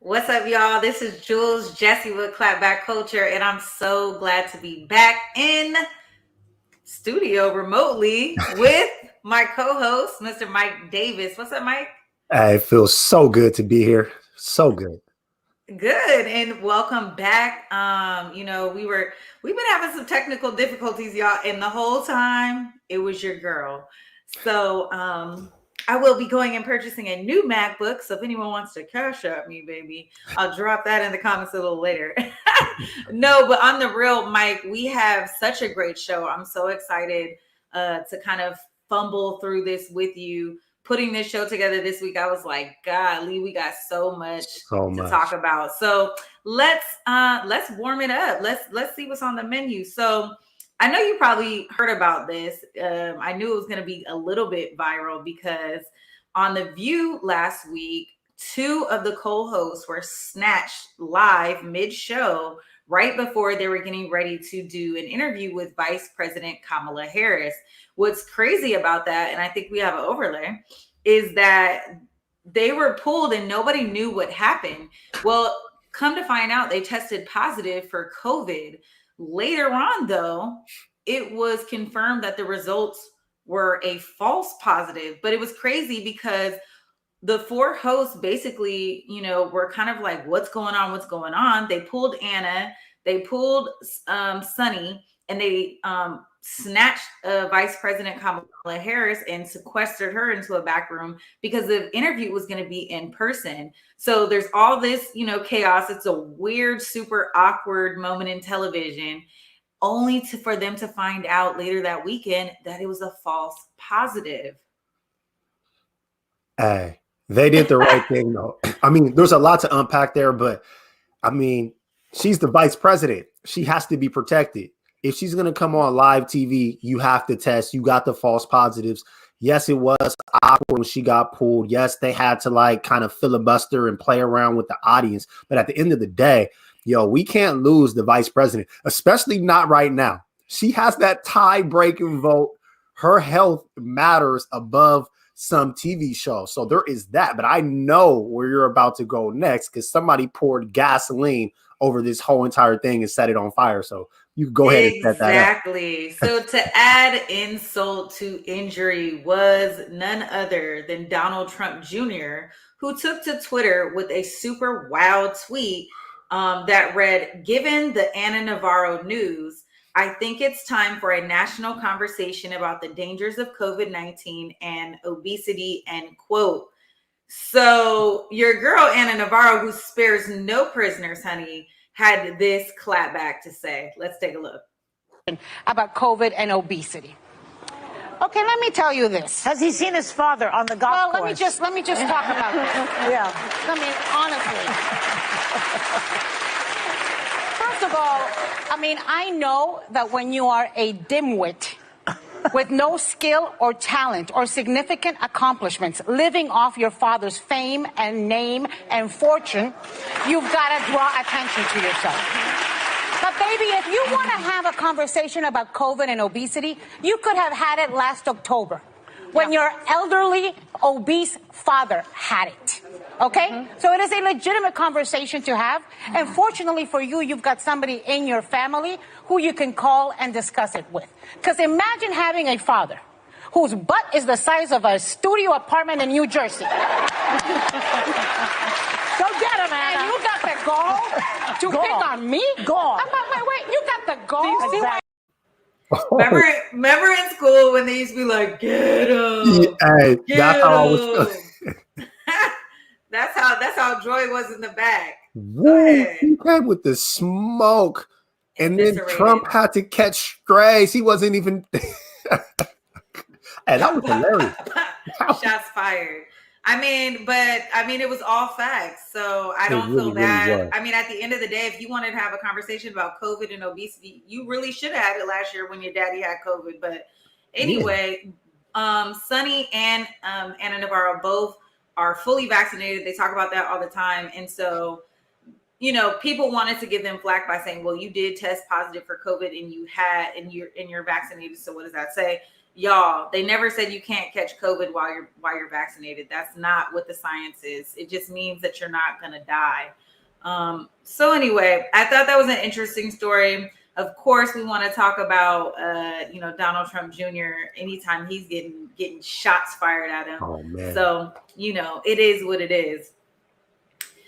What's up, y'all? This is Jules, Jessie with Clapback Culture, and I'm so glad to be back in studio remotely with my co-host, Mr. Mike Davis. What's up, Mike? It feels so good to be here. So good. Good, and welcome back. We've been having some technical difficulties, y'all, and the whole time it was your girl. So I will be going and purchasing a new MacBook. So if anyone wants to cash out me, baby, I'll drop that in the comments a little later. No, but on the real, Mike, we have such a great show. I'm so excited to kind of fumble through this with you. Putting this show together this week, I was like, golly, we got so much to talk about. So let's warm it up. Let's see what's on the menu. So I know you probably heard about this. I knew it was going to be a little bit viral because on The View last week, two of the co-hosts were snatched live mid-show right before they were getting ready to do an interview with Vice President Kamala Harris. What's crazy about that, and I think we have an overlay, is that they were pulled and nobody knew what happened. Well, come to find out, they tested positive for COVID. Later on, though, it was confirmed that the results were a false positive. But it was crazy because the four hosts basically, were kind of like, what's going on? What's going on? They pulled Anna, they pulled Sunny, and they snatched Vice President Kamala Harris and sequestered her into a back room because the interview was going to be in person. So there's all this, chaos. It's a weird, super awkward moment in television, only for them to find out later that weekend that it was a false positive. Hey, they did the right thing, though. I mean, there's a lot to unpack there, but I mean, she's the vice president. She has to be protected. If she's going to come on live TV, you have to test. You got the false positives. Yes, it was awkward when she got pulled. Yes, they had to kind of filibuster and play around with the audience. But at the end of the day, we can't lose the vice president, especially not right now. She has that tie-breaking vote. Her health matters above some TV show. So there is that. But I know where you're about to go next because somebody poured gasoline over this whole entire thing and set it on fire. So you can go ahead and set that up. Exactly. So to add insult to injury was none other than Donald Trump Jr., who took to Twitter with a super wild tweet that read, "Given the Ana Navarro news, I think it's time for a national conversation about the dangers of COVID-19 and obesity," end quote. So your girl, Ana Navarro, who spares no prisoners, honey, had this clapback to say. Let's take a look. About COVID and obesity. Okay, let me tell you this. Has he seen his father on the golf course? Well, let me just talk about this. Yeah. I mean, honestly. First of all, I know that when you are a dimwit, with no skill or talent or significant accomplishments, living off your father's fame and name and fortune, you've got to draw attention to yourself. But baby, if you want to have a conversation about COVID and obesity, you could have had it last October when your elderly, obese father had it. Okay? So it is a legitimate conversation to have. And fortunately for you, you've got somebody in your family who you can call and discuss it with. Because imagine having a father whose butt is the size of a studio apartment in New Jersey. Go get him, Anna. And you got the gall to pick on me? Gall. Wait, you got the gall? Do you see why? Remember in school when they used to be like, get him. Hey, Get that's how I was him. feeling. That's how Joy was in the back. Woo, he came with the smoke. And then Trump had to catch strays. He wasn't even. And that was hilarious. Shots fired. It was all facts. So I don't feel bad. Really, I mean, at the end of the day, if you wanted to have a conversation about COVID and obesity, you really should have had it last year when your daddy had COVID. But anyway, Sunny and Anna Navarro both are fully vaccinated. They talk about that all the time. And so, people wanted to give them flack by saying, well, you did test positive for COVID and you're vaccinated. So what does that say? Y'all, they never said you can't catch COVID while you're vaccinated. That's not what the science is. It just means that you're not going to die. So anyway, I thought that was an interesting story. Of course, we want to talk about, Donald Trump Jr. anytime he's getting shots fired at him. Oh, man. So, it is what it is.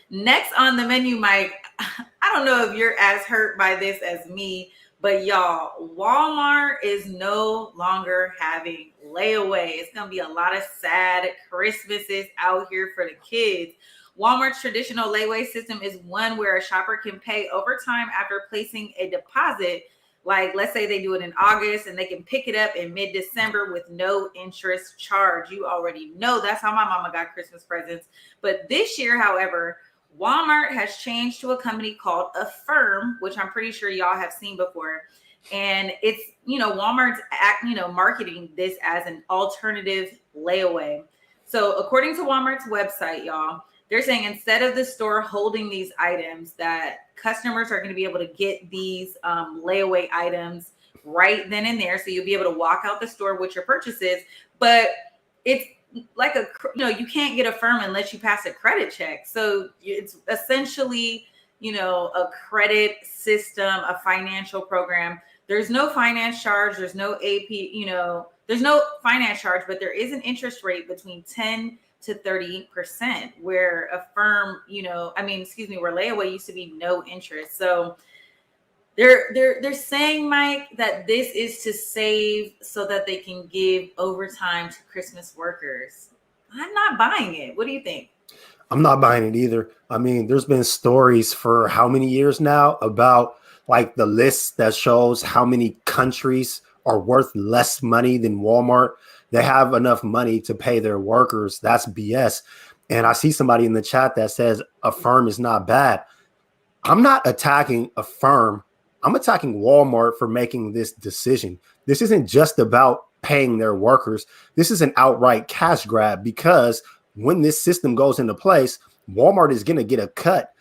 Next on the menu, Mike, I don't know if you're as hurt by this as me, but y'all, Walmart is no longer having layaway. It's going to be a lot of sad Christmases out here for the kids. Walmart's traditional layaway system is one where a shopper can pay over time after placing a deposit. Like, let's say they do it in August and they can pick it up in mid-December with no interest charge. You already know that's how my mama got Christmas presents. But this year, however, Walmart has changed to a company called Affirm, which I'm pretty sure y'all have seen before. And it's, Walmart's marketing this as an alternative layaway. So according to Walmart's website, y'all, they're saying instead of the store holding these items, that customers are going to be able to get these layaway items right then and there. So you'll be able to walk out the store with your purchases. But it's like you can't get Affirm unless you pass a credit check. So it's essentially, a credit system, a financial program. There's no finance charge. There's no AP, there's no finance charge, but there is an interest rate between 10 to 30%, where Affirm, where layaway used to be no interest. So they're saying, Mike, that this is to save so that they can give overtime to Christmas workers. I'm not buying it. What do you think? I'm not buying it either. I mean, there's been stories for how many years now about like the list that shows how many countries are worth less money than Walmart. They have enough money to pay their workers. That's BS. And I see somebody in the chat that says Affirm is not bad. I'm not attacking Affirm. I'm attacking Walmart for making this decision. This isn't just about paying their workers. This is an outright cash grab, because when this system goes into place, Walmart is going to get a cut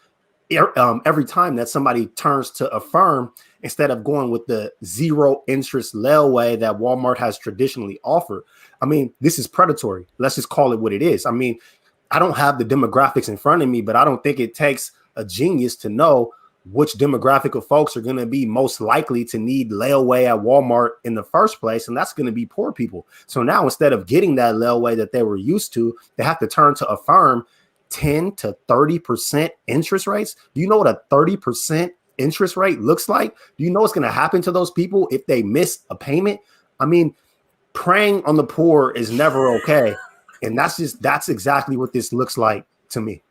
every time that somebody turns to Affirm instead of going with the zero interest layaway that Walmart has traditionally offered. I mean, this is predatory. Let's just call it what it is. I mean, I don't have the demographics in front of me, but I don't think it takes a genius to know which demographic of folks are going to be most likely to need layaway at Walmart in the first place. And that's going to be poor people. So now instead of getting that layaway that they were used to, they have to turn to Affirm 10 to 30% interest rates. Do you know what a 30% interest rate looks like? Do you know what's going to happen to those people if they miss a payment? I mean, preying on the poor is never okay. And that's exactly what this looks like to me.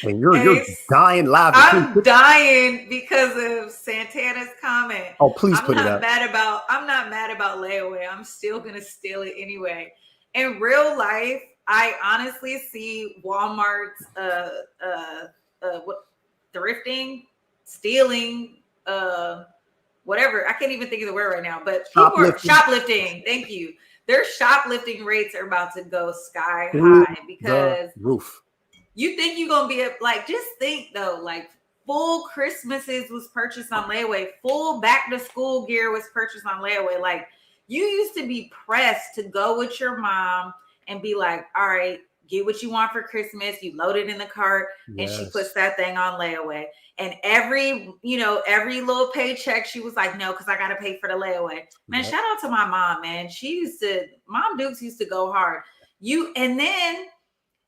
And you're dying laughing. I'm dying because of Santana's comment. Oh, please put it up. I'm not mad about layaway. I'm still gonna steal it anyway. In real life, I honestly see Walmart's thrifting, stealing whatever. I can't even think of the word right now, but people are Shoplifting. shoplifting. Thank you. Their shoplifting rates are about to go sky Through high the because roof. you think you're gonna be like, just think though, like full Christmases was purchased on layaway, full back to school gear was purchased on layaway. Like you used to be pressed to go with your mom and be like, all right, get what you want for Christmas. You load it in the cart, and she puts Yes. that thing on layaway. And every little paycheck, she was like, no, because I gotta pay for the layaway. Man, Yep. shout out to my mom, man. Mom Dukes used to go hard. And then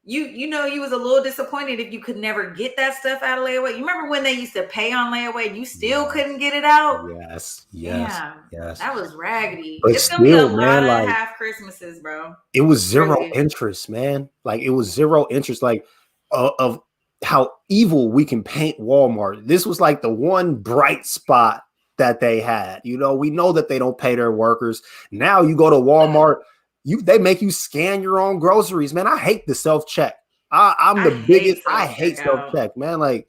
you was a little disappointed if you could never get that stuff out of layaway. You remember when they used to pay on layaway and you still couldn't get it out? Yes. Damn, Yes. that was raggedy. But It's gonna be a still, lot man, of like half Christmases, bro. it was zero Really. interest, man. Like it was zero interest, like of how evil we can paint Walmart. This was like the one bright spot that they had. You know, we know that they don't pay their workers. Now you go to Walmart, they make you scan your own groceries, man. I hate the self-check. I'm the biggest. I hate self-check, man. Like,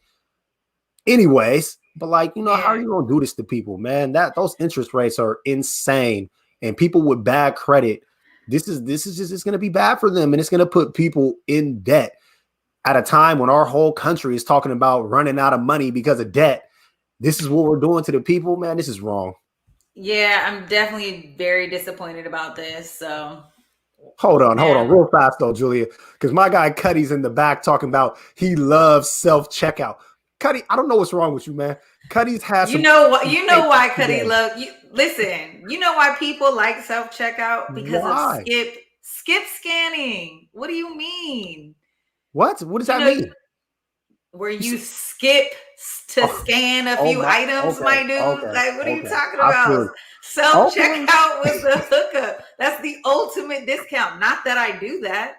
anyways, but like, you know, how are you gonna do this to people, man? Those interest rates are insane, and people with bad credit. This is just it's gonna be bad for them, and it's gonna put people in debt at a time when our whole country is talking about running out of money because of debt. This is what we're doing to the people, man. This is wrong. Yeah, I'm definitely very disappointed about this. So hold on, real fast though, Julia, because my guy Cuddy's in the back talking about he loves self-checkout. Cuddy, I don't know what's wrong with you, man. Cuddy's has you know why Cuddy love you. Listen, you know why people like self-checkout? Because of skip scanning. What do you mean? What does that mean? Where you skip to scan a few items, my dude. Like, what are you talking about? Self-checkout was the hookup. That's the ultimate discount. Not that I do that.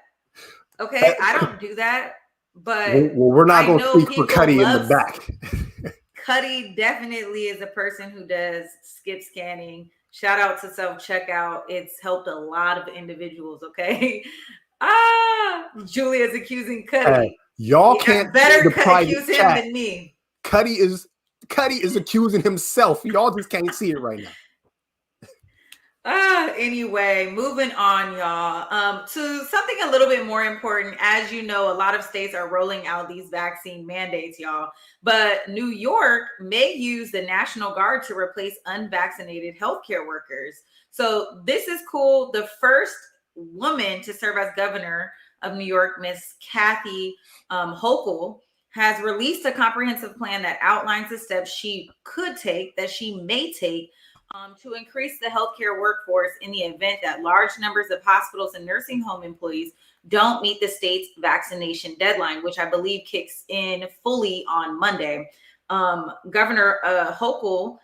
Okay, I don't do that. But well, we're not going to speak for Cuddy in the back. Cuddy definitely is a person who does skip scanning. Shout out to self-checkout. It's helped a lot of individuals, okay? Julia's accusing Cuddy. Y'all can't better accuse him than me. Cuddy is accusing himself. Y'all just can't see it right now. Anyway, moving on, y'all. To something a little bit more important. As you know, a lot of states are rolling out these vaccine mandates, y'all. But New York may use the National Guard to replace unvaccinated healthcare workers. So this is cool. The first woman to serve as governor of New York, Miss Kathy Hochul, has released a comprehensive plan that outlines the steps she may take to increase the healthcare workforce in the event that large numbers of hospitals and nursing home employees don't meet the state's vaccination deadline, which I believe kicks in fully on Monday. Governor Hochul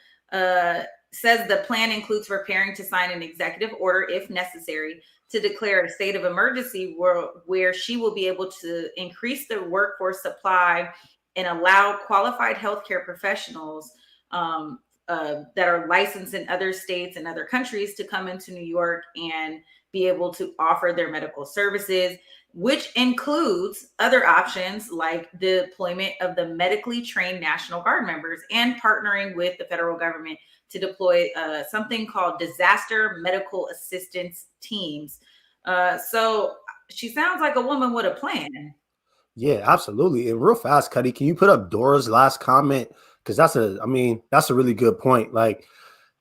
says the plan includes preparing to sign an executive order, if necessary, to declare a state of emergency where she will be able to increase the workforce supply and allow qualified healthcare professionals that are licensed in other states and other countries to come into New York and be able to offer their medical services, which includes other options like deployment of the medically trained National Guard members and partnering with the federal government to deploy something called disaster medical assistance teams. So she sounds like a woman with a plan. Yeah, absolutely. And real fast, Cuddy, can you put up Dora's last comment? Because that's a really good point. Like,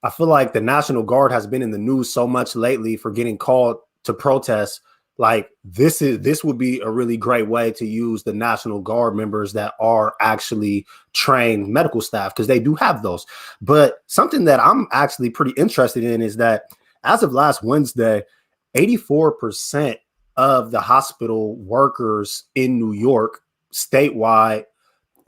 I feel like the National Guard has been in the news so much lately for getting called to protest. Like, this would be a really great way to use the National Guard members that are actually trained medical staff, because they do have those. But something that I'm actually pretty interested in is that as of last Wednesday, 84% of the hospital workers in New York statewide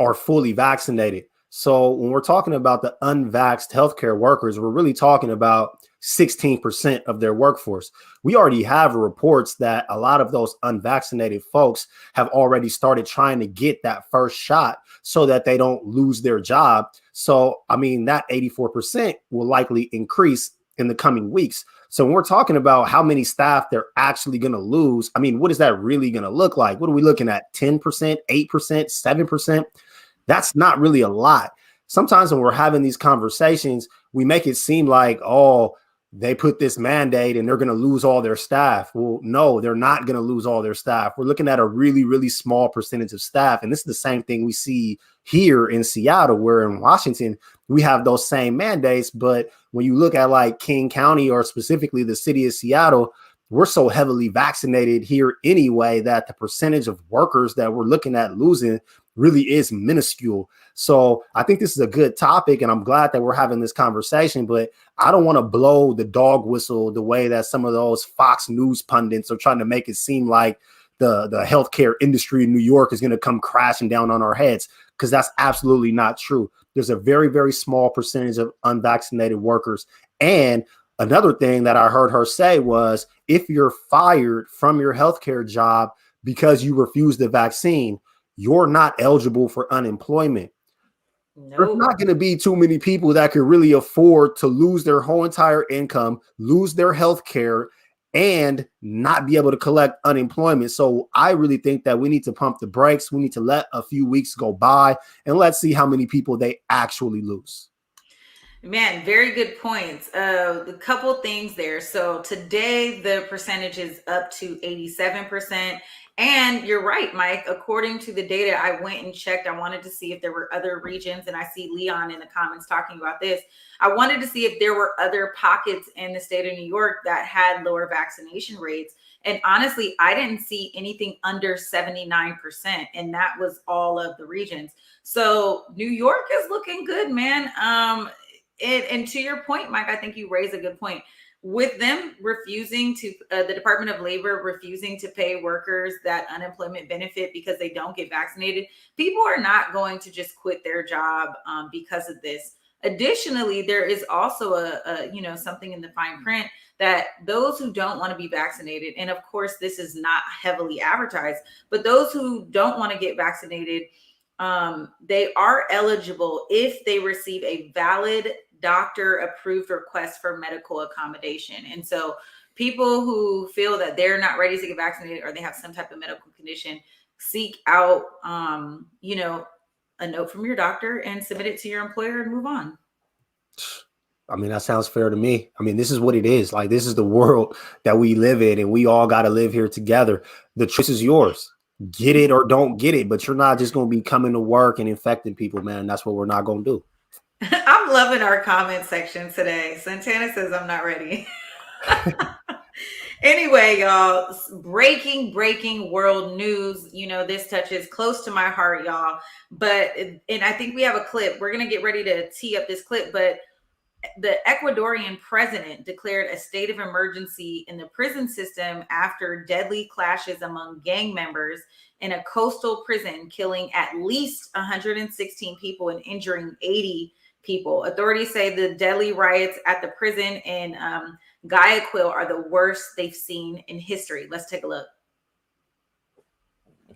are fully vaccinated. So when we're talking about the unvaxxed healthcare workers, we're really talking about 16% of their workforce. We already have reports that a lot of those unvaccinated folks have already started trying to get that first shot so that they don't lose their job. So, I mean, that 84% will likely increase in the coming weeks. So when we're talking about how many staff they're actually going to lose, I mean, what is that really going to look like? What are we looking at? 10%, 8%, 7%? That's not really a lot. sometimes when we're having these conversations, we make it seem like, oh, they put this mandate and they're going to lose all their staff. Well, no, they're not going to lose all their staff. We're looking at a really, really small percentage of staff. And this is the same thing we see here in Seattle, where in Washington, we have those same mandates. But when you look at like King County, or specifically the city of Seattle, we're so heavily vaccinated here anyway that the percentage of workers that we're looking at losing really is minuscule. So I think this is a good topic, and I'm glad that we're having this conversation, but I don't want to blow the dog whistle the way that some of those Fox News pundits are trying to make it seem like the healthcare industry in New York is going to come crashing down on our heads, because that's absolutely not true. There's a very, very small percentage of unvaccinated workers. And another thing that I heard her say was, if you're fired from your healthcare job because you refuse the vaccine, you're not eligible for unemployment. No. There's not going to be too many people that could really afford to lose their whole entire income, lose their health care, and not be able to collect unemployment. So I really think that we need to pump the brakes. We need to let a few weeks go by, and let's see how many people they actually lose. Man, very good points. A couple things there. So today the percentage is up to 87%. And you're right, Mike. According to the data, I went and checked. I wanted to see if there were other regions, and I see Leon in the comments talking about this. I wanted to see if there were other pockets in the state of New York that had lower vaccination rates. And honestly, I didn't see anything under 79%, and that was all of the regions. So New York is looking good, man. And to your point, Mike, I think you raise a good point. With them refusing to, the Department of Labor refusing to pay workers that unemployment benefit because they don't get vaccinated, people are not going to just quit their job because of this. Additionally, there is also a something in the fine print that those who don't want to be vaccinated, and of course this is not heavily advertised, but those who don't want to get vaccinated, they are eligible if they receive a valid doctor approved request for medical accommodation. And so people who feel that they're not ready to get vaccinated, or they have some type of medical condition, seek out a note from your doctor and submit it to your employer and move on. I mean, that sounds fair to me. I mean, this is what it is. Like, this is the world that we live in, and we all got to live here together. The choice is yours. Get it or don't get it, but you're not just going to be coming to work and infecting people, man. That's what we're not going to do. I'm loving our comment section today. Santana says I'm not ready. Anyway, y'all, breaking world news. This touches close to my heart, y'all. And I think we have a clip. We're going to get ready to tee up this clip, but the Ecuadorian president declared a state of emergency in the prison system after deadly clashes among gang members in a coastal prison, killing at least 116 people and injuring 80 people. Authorities say the deadly riots at the prison in Guayaquil are the worst they've seen in history. Let's take a look.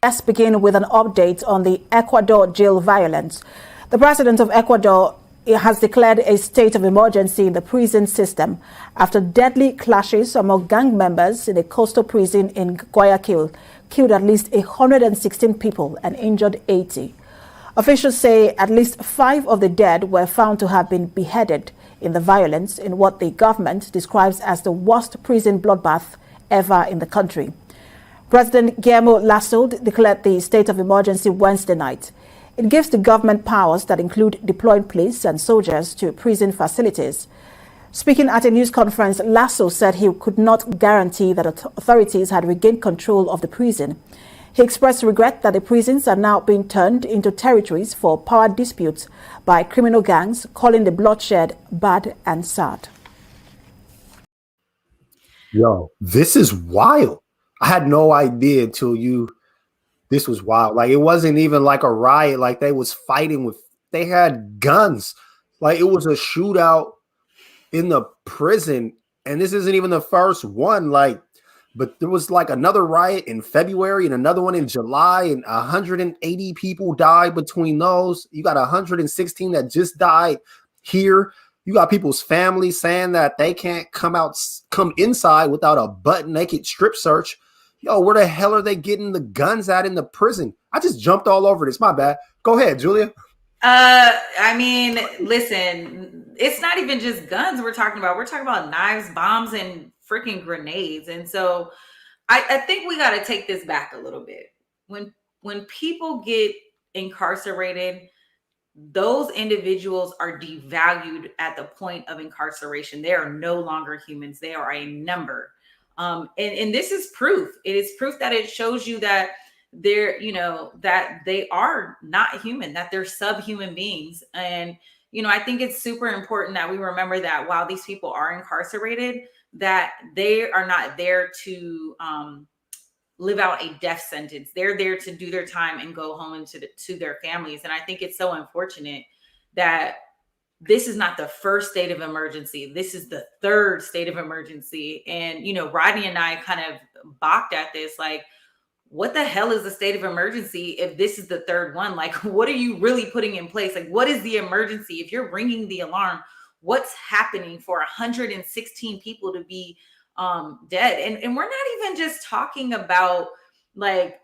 Let's begin with an update on the Ecuador jail violence. The president of Ecuador has declared a state of emergency in the prison system after deadly clashes among gang members in a coastal prison in Guayaquil killed at least 116 people and injured 80. Officials say at least 5 of the dead were found to have been beheaded in the violence in what the government describes as the worst prison bloodbath ever in the country. President Guillermo Lasso declared the state of emergency Wednesday night. It gives the government powers that include deploying police and soldiers to prison facilities. Speaking at a news conference, Lasso said he could not guarantee that authorities had regained control of the prison. He expressed regret that the prisons are now being turned into territories for power disputes by criminal gangs, calling the bloodshed bad and sad. Yo, this is wild. I had no idea until this was wild. Like, it wasn't even like a riot. Like, they was fighting they had guns. Like, it was a shootout in the prison. And this isn't even the first one. But there was like another riot in February and another one in July, and 180 people died between those. You got 116 that just died here. You got people's families saying that they can't come inside without a butt naked strip search. Yo, where the hell are they getting the guns at in the prison? I just jumped all over this. My bad. Go ahead, Julia. I mean, listen, it's not even just guns we're talking about. We're talking about knives, bombs, and freaking grenades. And so I think we got to take this back a little bit. When people get incarcerated, those individuals are devalued at the point of incarceration. They are no longer humans. They are a number. And this is proof. It is proof that it shows you that they're, that they are not human, that they're subhuman beings. And, I think it's super important that we remember that while these people are incarcerated, that they are not there to live out a death sentence. They're there to do their time and go home and to their families. And I think it's so unfortunate that this is not the first state of emergency. This is the third state of emergency. And, Rodney and I kind of balked at this, like, what the hell is the state of emergency if this is the third one? Like, what are you really putting in place? Like, what is the emergency? If you're ringing the alarm, what's happening for 116 people to be dead? And we're not even just talking about like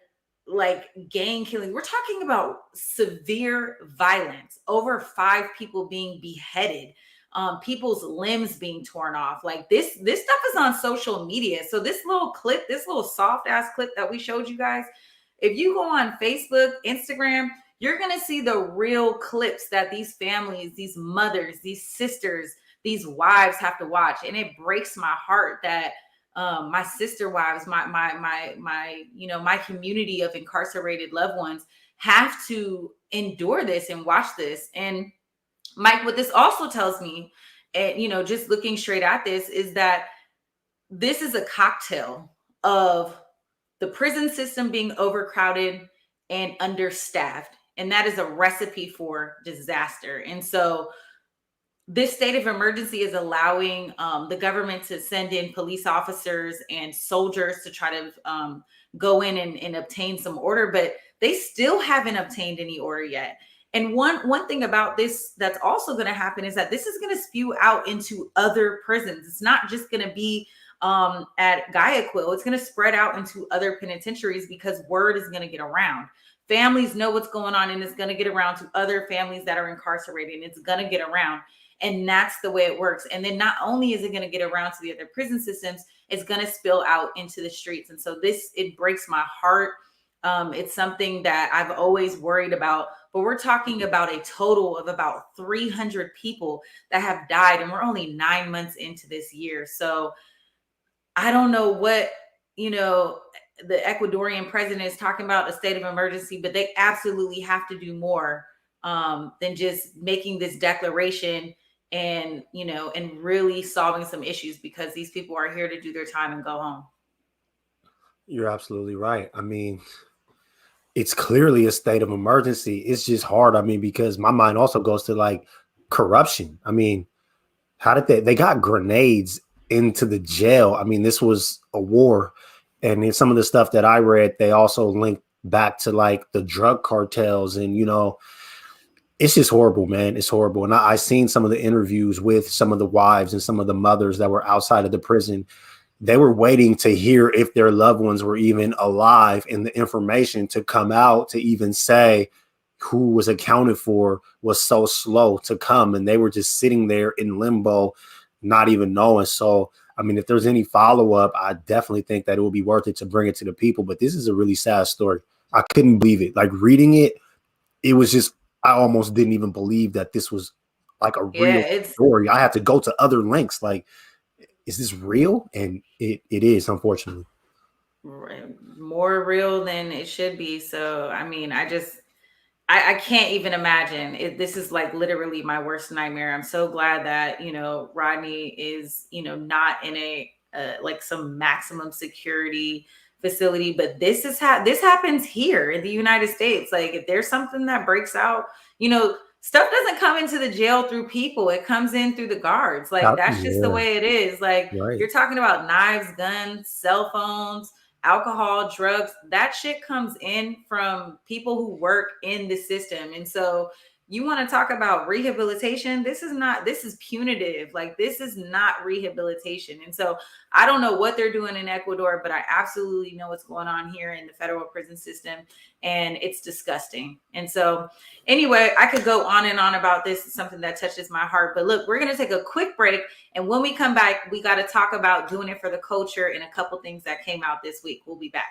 gang killing. We're talking about severe violence, over 5 people being beheaded, people's limbs being torn off. Like this stuff is on social media. So this little clip, this little soft ass clip that we showed you guys, if you go on Facebook, Instagram, you're going to see the real clips that these families, these mothers, these sisters, these wives have to watch. And it breaks my heart that my sister wives, my community of incarcerated loved ones have to endure this and watch this. And Mike, what this also tells me, and just looking straight at this, is that this is a cocktail of the prison system being overcrowded and understaffed. And that is a recipe for disaster. And so this state of emergency is allowing the government to send in police officers and soldiers to try to go in and obtain some order, but they still haven't obtained any order yet. And one thing about this that's also going to happen is that this is going to spew out into other prisons. It's not just going to be at Guayaquil. It's going to spread out into other penitentiaries because word is going to get around. Families know what's going on, and it's going to get around to other families that are incarcerated, and it's going to get around. And that's the way it works. And then not only is it going to get around to the other prison systems, it's going to spill out into the streets. And so it breaks my heart. It's something that I've always worried about, but we're talking about a total of about 300 people that have died, and we're only 9 months into this year. So I don't know what, the Ecuadorian president is talking about a state of emergency, but they absolutely have to do more than just making this declaration and really solving some issues, because these people are here to do their time and go home. You're absolutely right. I mean, it's clearly a state of emergency. It's just hard. I mean, because my mind also goes to like corruption. I mean, how did they got grenades into the jail? I mean, this was a war. And in some of the stuff that I read, they also linked back to like the drug cartels. And, it's just horrible, man. It's horrible. And I seen some of the interviews with some of the wives and some of the mothers that were outside of the prison. They were waiting to hear if their loved ones were even alive, and the information to come out to even say who was accounted for was so slow to come. And they were just sitting there in limbo, not even knowing. So, I mean, if there's any follow up, I definitely think that it would be worth it to bring it to the people. But this is a really sad story. I couldn't believe it. Like reading it, it was just, I almost didn't even believe that this was like a real story. I had to go to other links. Like, is this real? And it is, unfortunately. More real than it should be. So, I mean, I can't even imagine. This is like literally my worst nightmare. I'm so glad that, Rodney is, not in a like some maximum security facility, but this happens here in the United States. Like if there's something that breaks out, stuff doesn't come into the jail through people. It comes in through the guards. Like that's just the way it is. Like You're talking about knives, guns, cell phones, alcohol, drugs. That shit comes in from people who work in the system. And so You want to talk about rehabilitation? This is punitive. Like, this is not rehabilitation. And so I don't know what they're doing in Ecuador, but I absolutely know what's going on here in the federal prison system, and it's disgusting. And so anyway, I could go on and on about this. It's something that touches my heart. But look, we're going to take a quick break. And when we come back, we got to talk about doing it for the culture and a couple things that came out this week. We'll be back.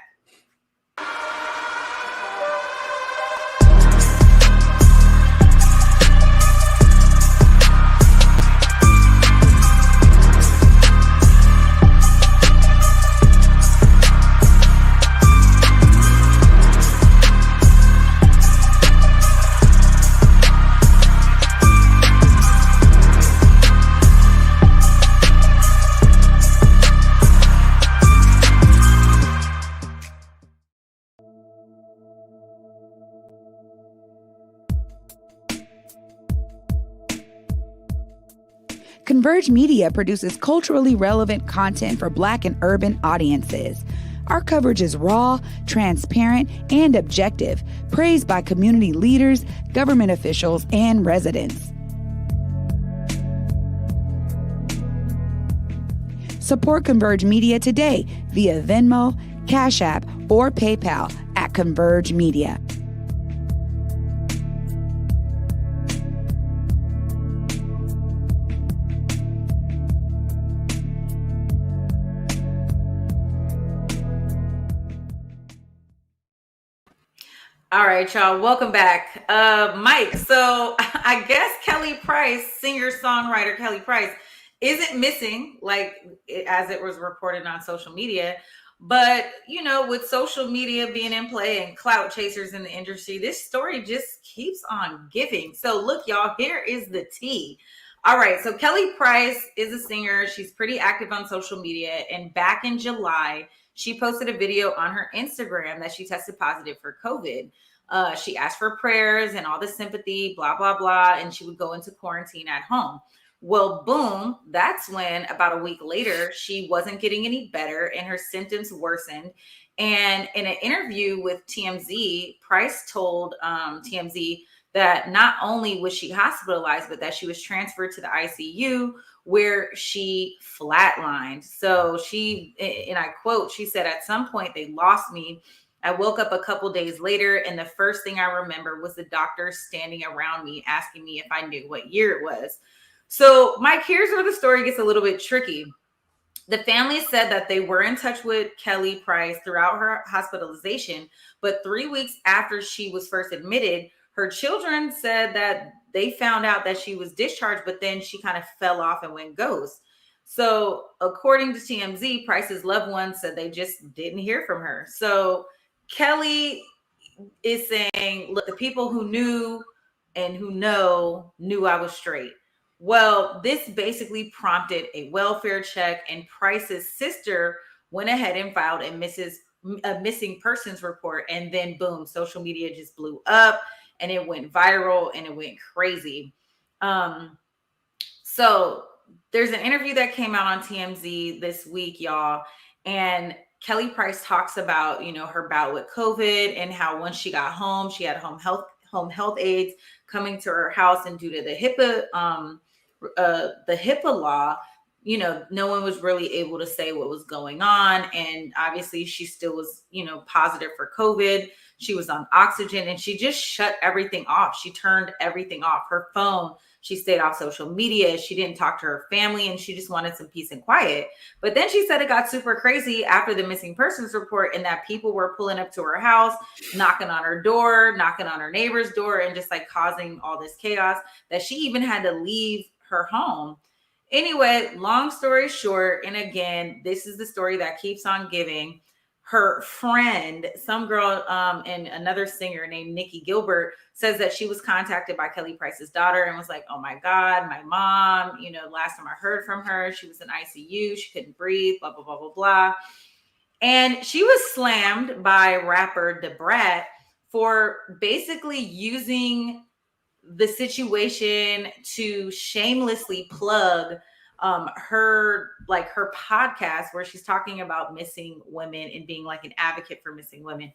Converge Media produces culturally relevant content for Black and urban audiences. Our coverage is raw, transparent, and objective, praised by community leaders, government officials, and residents. Support Converge Media today via Venmo, Cash App, or PayPal at Converge Media. All right, y'all, welcome back. Mike, so I guess Kelly Price, singer-songwriter Kelly Price, isn't missing, like, as it was reported on social media. But, you know, with social media being in play and clout chasers in the industry, this story just keeps on giving. So look, y'all, here is the tea. All right, so Kelly Price is a singer. She's pretty active on social media. And back in July, she posted a video on her Instagram that she tested positive for COVID. She asked for prayers and all the sympathy, blah, blah, blah, and she would go into quarantine at home. Well, boom, that's when about a week later, she wasn't getting any better and her symptoms worsened. And in an interview with TMZ, Price told TMZ that not only was she hospitalized, but that she was transferred to the ICU where she flatlined. So she, and I quote, she said, "At some point they lost me. I woke up a couple days later, and the first thing I remember was the doctor standing around me asking me if I knew what year it was." So, Mike, here's where the story gets a little bit tricky. The family said that they were in touch with Kelly Price throughout her hospitalization, but 3 weeks after she was first admitted, her children said that they found out that she was discharged, but then she kind of fell off and went ghost. So, according to TMZ, Price's loved ones said they just didn't hear from her. So, Kelly is saying, look, the people who knew and who know knew I was straight. Well, this basically prompted a welfare check, and Price's sister went ahead and filed a missing persons report. And then boom, social media just blew up and it went viral and it went crazy. So there's an interview that came out on TMZ this week, y'all. And Kelly Price talks about, you know, her bout with COVID and how once she got home, she had home health aides coming to her house, and due to the HIPAA law, you know, no one was really able to say what was going on. And obviously she still was, you know, positive for COVID. She was on oxygen and she just shut everything off. She turned everything off. Her phone, she stayed off social media. She didn't talk to her family and she just wanted some peace and quiet. But then she said it got super crazy after the missing persons report, and that people were pulling up to her house, knocking on her door, knocking on her neighbor's door, and just like causing all this chaos that she even had to leave her home. Anyway, long story short, and again, this is the story that keeps on giving. Her friend, some girl and another singer named Nikki Gilbert, says that she was contacted by Kelly Price's daughter and was like, "Oh my God, my mom, you know, last time I heard from her, she was in ICU, she couldn't breathe, blah, blah, blah, blah, blah." And she was slammed by rapper Da Brat for basically using the situation to shamelessly plug her podcast where she's talking about missing women and being like an advocate for missing women.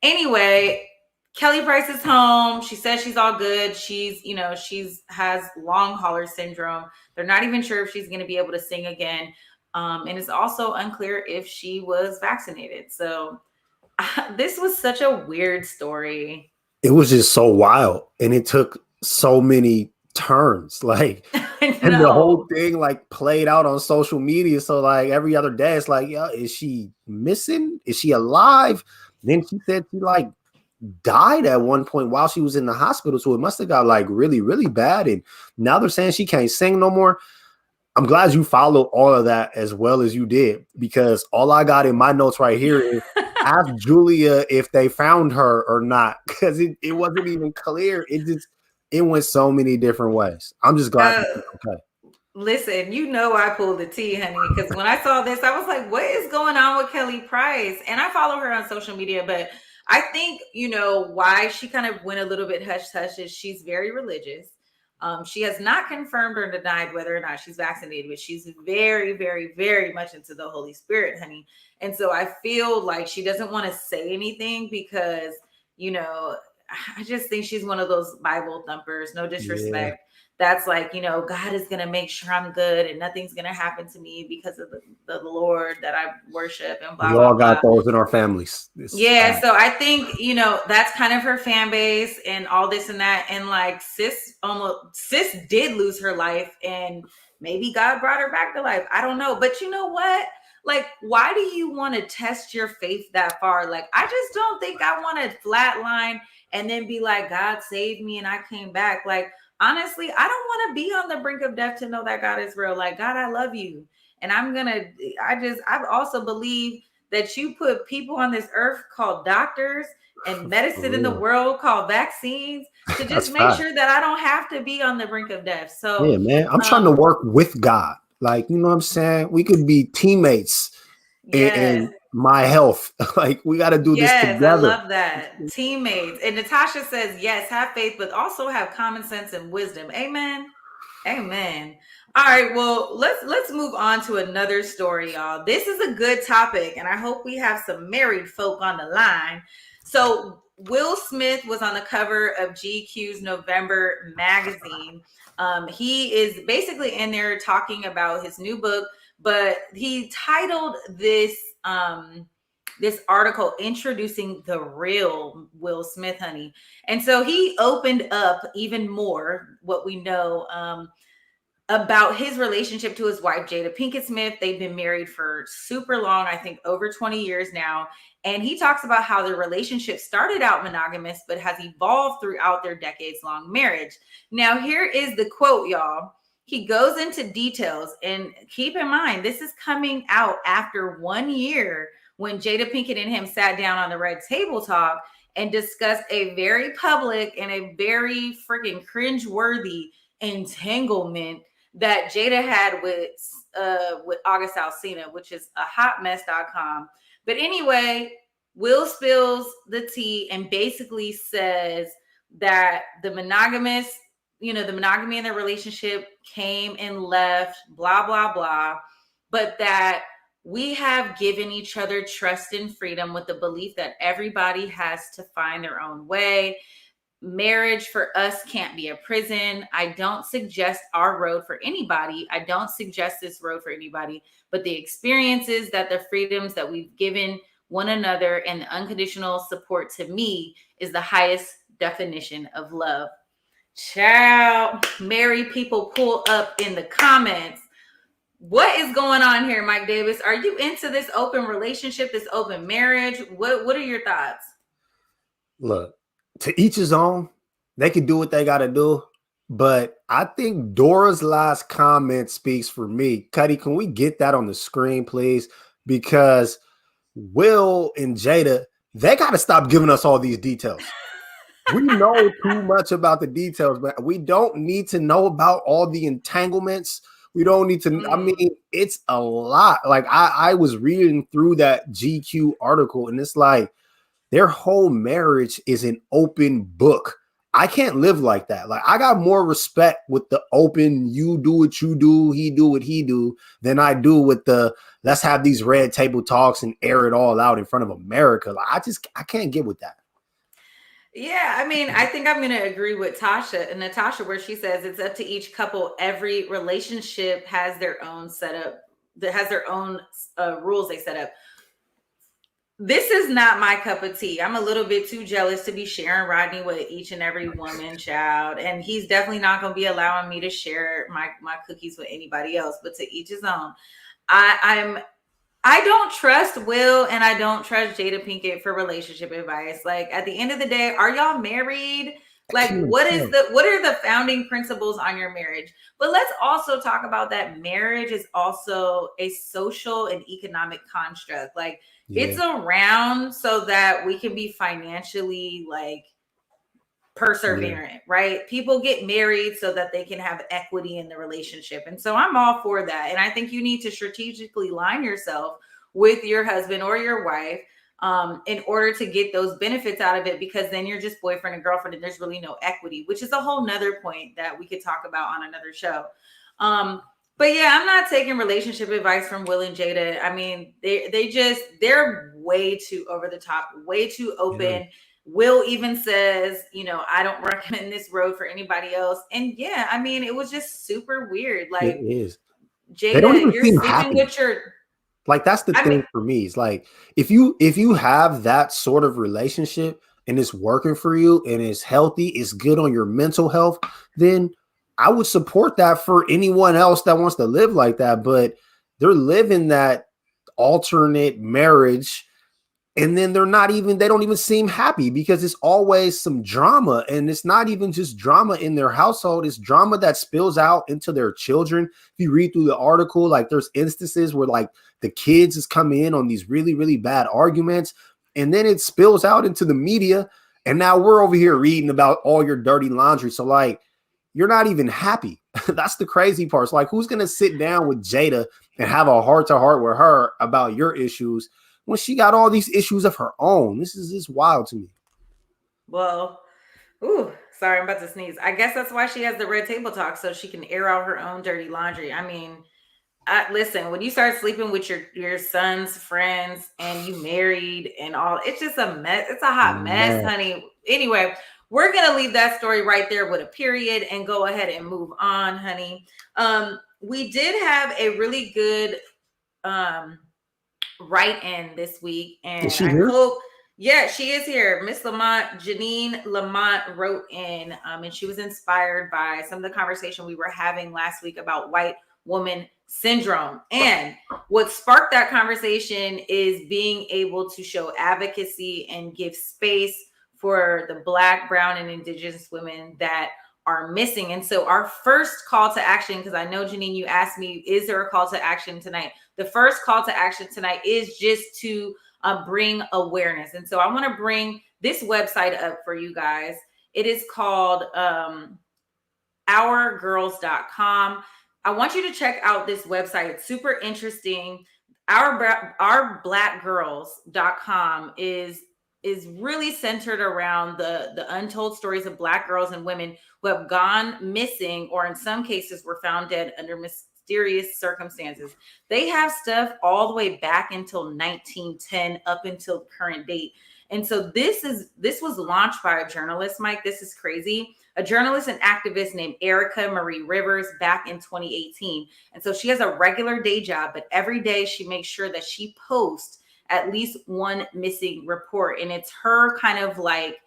Anyway, Kelly Price is home. She says she's all good. She's, she's has long hauler syndrome. They're not even sure if she's going to be able to sing again. And it's also unclear if she was vaccinated. So this was such a weird story. It was just so wild. And it took so many turns. Like, and the whole thing like played out on social media. So like every other day, it's like, yeah, is she missing? Is she alive? Then she said she like died at one point while she was in the hospital. So it must have got like really, really bad. And now they're saying she can't sing no more. I'm glad you followed all of that as well as you did, because all I got in my notes right here is ask Julia if they found her or not, because it wasn't even clear. It went so many different ways. I'm just glad. Okay. Listen, I pulled the tea, honey, because when I saw this, I was like, what is going on with Kelly Price? And I follow her on social media, but I think, why she kind of went a little bit hush-hush is she's very religious. She has not confirmed or denied whether or not she's vaccinated, but she's very, very, very much into the Holy Spirit, honey. And so I feel like she doesn't want to say anything because, I just think she's one of those Bible thumpers, no disrespect. Yeah. That's like, God is going to make sure I'm good and nothing's going to happen to me because of the Lord that I worship and blah, blah, blah. We all got those in our families. Yeah. So I think, that's kind of her fan base and all this and that. And like sis did lose her life and maybe God brought her back to life. I don't know. But you know what? Like, why do you want to test your faith that far? Like, I just don't think I want to flatline and then be like, God saved me and I came back. Like, honestly, I don't want to be on the brink of death to know that God is real. Like, God, I love you. And I also believe that you put people on this earth called doctors and medicine in the world called vaccines to just make sure that I don't have to be on the brink of death. So yeah, man, I'm trying to work with God. Like, you know what I'm saying? We could be teammates in my health. Like, we got to do this together. I love that. Teammates. And Natasha says, yes, have faith, but also have common sense and wisdom. Amen. Amen. All right. Well, let's move on to another story, y'all. This is a good topic, and I hope we have some married folk on the line. So Will Smith was on the cover of GQ's November magazine. He is basically in there talking about his new book, but he titled this article introducing the real Will Smith, honey. And so he opened up even more what we know about his relationship to his wife, Jada Pinkett Smith. They've been married for super long, I think over 20 years now. And he talks about how their relationship started out monogamous, but has evolved throughout their decades-long marriage. Now, here is the quote, y'all. He goes into details, and keep in mind, this is coming out after 1 year when Jada Pinkett and him sat down on the Red Table Talk and discussed a very public and a very freaking cringe-worthy entanglement that Jada had with August Alsina, which is a hotmess.com. But anyway, Will spills the tea and basically says that the monogamy in their relationship came and left, blah, blah, blah. But that we have given each other trust and freedom with the belief that everybody has to find their own way. Marriage for us can't be a prison. I don't suggest our road for anybody. I don't suggest this road for anybody, but the experiences, that the freedoms that we've given one another and the unconditional support to me is the highest definition of love. Child, married people, pull up in the comments. What is going on here, Mike Davis? Are you into this open relationship, this open marriage? What are your thoughts? Look, to each his own. They can do what they got to do. But I think Dora's last comment speaks for me. Cuddy, can we get that on the screen, please? Because Will and Jada, they got to stop giving us all these details. We know too much about the details, but we don't need to know about all the entanglements. We don't need to. I mean, it's a lot. Like I was reading through that GQ article, and it's like their whole marriage is an open book. I can't live like that. Like I got more respect with the open, you do what you do, he do what he do, than I do with the let's have these red table talks and air it all out in front of America. Like I can't get with that. Yeah, I mean, I think I'm going to agree with Natasha, where she says it's up to each couple. Every relationship has their own setup, that has their own rules they set up. This is not my cup of tea. I'm a little bit too jealous to be sharing Rodney with each and every woman, child, and he's definitely not going to be allowing me to share my cookies with anybody else. But to each his own. I don't trust Will and I don't trust Jada Pinkett for relationship advice. Like at the end of the day, are y'all married? Like what are the founding principles on your marriage? But let's also talk about that marriage is also a social and economic construct. Like it's around so that we can be financially like perseverant, right? People get married so that they can have equity in the relationship. And so I'm all for that. And I think you need to strategically line yourself with your husband or your wife in order to get those benefits out of it, because then you're just boyfriend and girlfriend and there's really no equity, which is a whole nother point that we could talk about on another show. But yeah, I'm not taking relationship advice from Will and Jada. I mean, they're way too over the top, way too open. Yeah. Will even says, I don't recommend this road for anybody else. And yeah, I mean, it was just super weird. Like, it is. Jada, you're sleeping with your. Like, that's the thing for me. It's like, if you have that sort of relationship and it's working for you and it's healthy, it's good on your mental health, then I would support that for anyone else that wants to live like that. But they're living that alternate marriage. And then they don't even seem happy because it's always some drama. And it's not even just drama in their household. It's drama that spills out into their children. If you read through the article, like there's instances where like the kids is coming in on these really, really bad arguments. And then it spills out into the media. And now we're over here reading about all your dirty laundry. So like, you're not even happy. That's the crazy part. So like, who's going to sit down with Jada and have a heart-to-heart with her about your issues when she got all these issues of her own? This is just wild to me. Well, sorry, I'm about to sneeze. I guess that's why she has the Red Table Talk, so she can air out her own dirty laundry. I mean, listen, when you start sleeping with your son's friends and you married and all, it's just a mess. It's a hot mess, honey. Anyway, we're going to leave that story right there with a period and go ahead and move on, honey. We did have a really good write-in this week, and I hope, yeah, she is here. Miss Lamont, Janine Lamont wrote in, and she was inspired by some of the conversation we were having last week about white woman syndrome. And what sparked that conversation is being able to show advocacy and give space for the Black, brown, and indigenous women that are missing. And so our first call to action, because I know, Janine, you asked me, is there a call to action tonight? The first call to action tonight is just to bring awareness. And so I want to bring this website up for you guys. It is called ourgirls.com. I want you to check out this website. It's super interesting. Ourblackgirls.com is really centered around the untold stories of Black girls and women who have gone missing, or in some cases were found dead under mysterious circumstances. They have stuff all the way back until 1910 up until the current date. And so this was launched by a journalist, Mike. This is crazy. A journalist and activist named Erica Marie Rivers back in 2018. And so she has a regular day job, but every day she makes sure that she posts at least one missing report. And it's her kind of like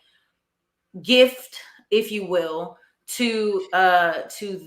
gift, if you will, to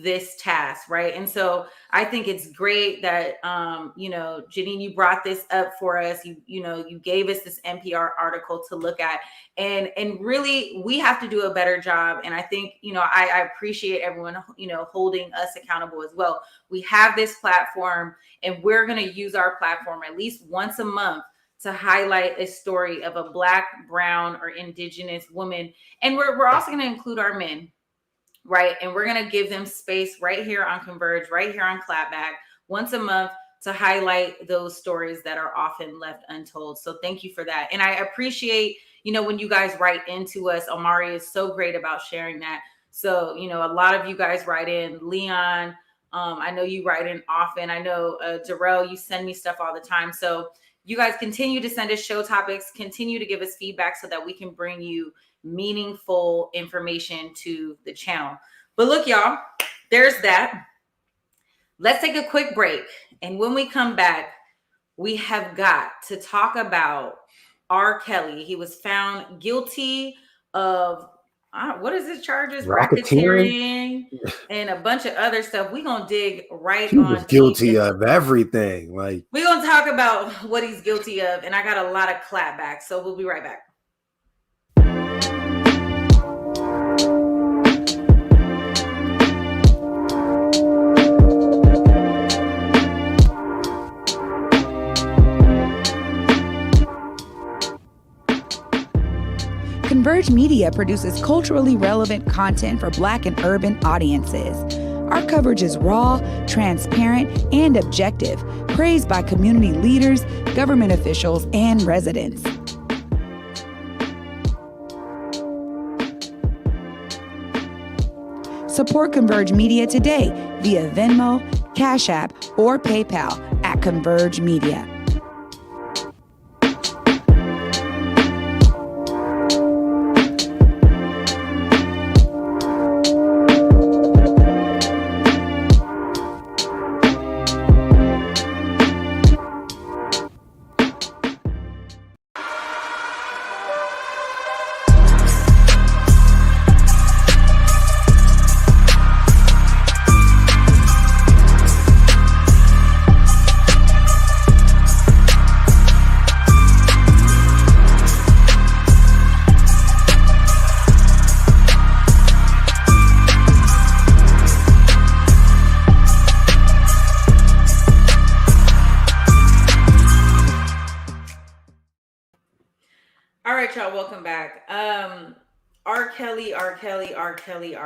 this task, right? And so I think it's great that Janine, you brought this up for us. You gave us this NPR article to look at, and really we have to do a better job. And I think I appreciate everyone holding us accountable as well. We have this platform, and we're going to use our platform at least once a month to highlight a story of a Black, brown, or indigenous woman. And we're also going to include our men, right? And we're going to give them space right here on Converge, right here on Clapback, once a month to highlight those stories that are often left untold. So thank you for that. And I appreciate, when you guys write into us. Omari is so great about sharing that. So, a lot of you guys write in. Leon, I know you write in often. I know, Darrell, you send me stuff all the time. So you guys continue to send us show topics, continue to give us feedback so that we can bring you meaningful information to the channel. But look, y'all, there's that. Let's take a quick break. And when we come back, we have got to talk about R. Kelly. He was found guilty of what is his charges? Racketeering and a bunch of other stuff. We're going to dig right he on. He was guilty of everything. Like, we're going to talk about what he's guilty of. And I got a lot of clapbacks. So we'll be right back. Converge Media produces culturally relevant content for Black and urban audiences. Our coverage is raw, transparent, and objective, praised by community leaders, government officials, and residents. Support Converge Media today via Venmo, Cash App, or PayPal at Converge Media. Y'all, welcome back. R.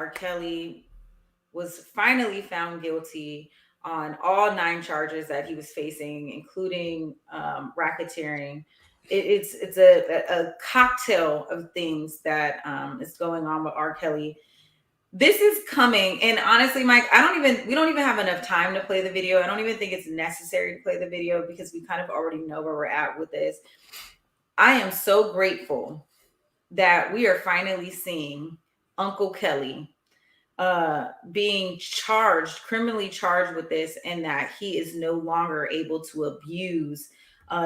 Kelly was finally found guilty on all 9 charges that he was facing, including racketeering. It's a cocktail of things that is going on with R. Kelly. This is coming, and honestly, Mike, we don't even have enough time to play the video. I don't even think it's necessary to play the video because we kind of already know where we're at with this. I am so grateful that we are finally seeing Uncle Kelly being criminally charged with this, and that he is no longer able to abuse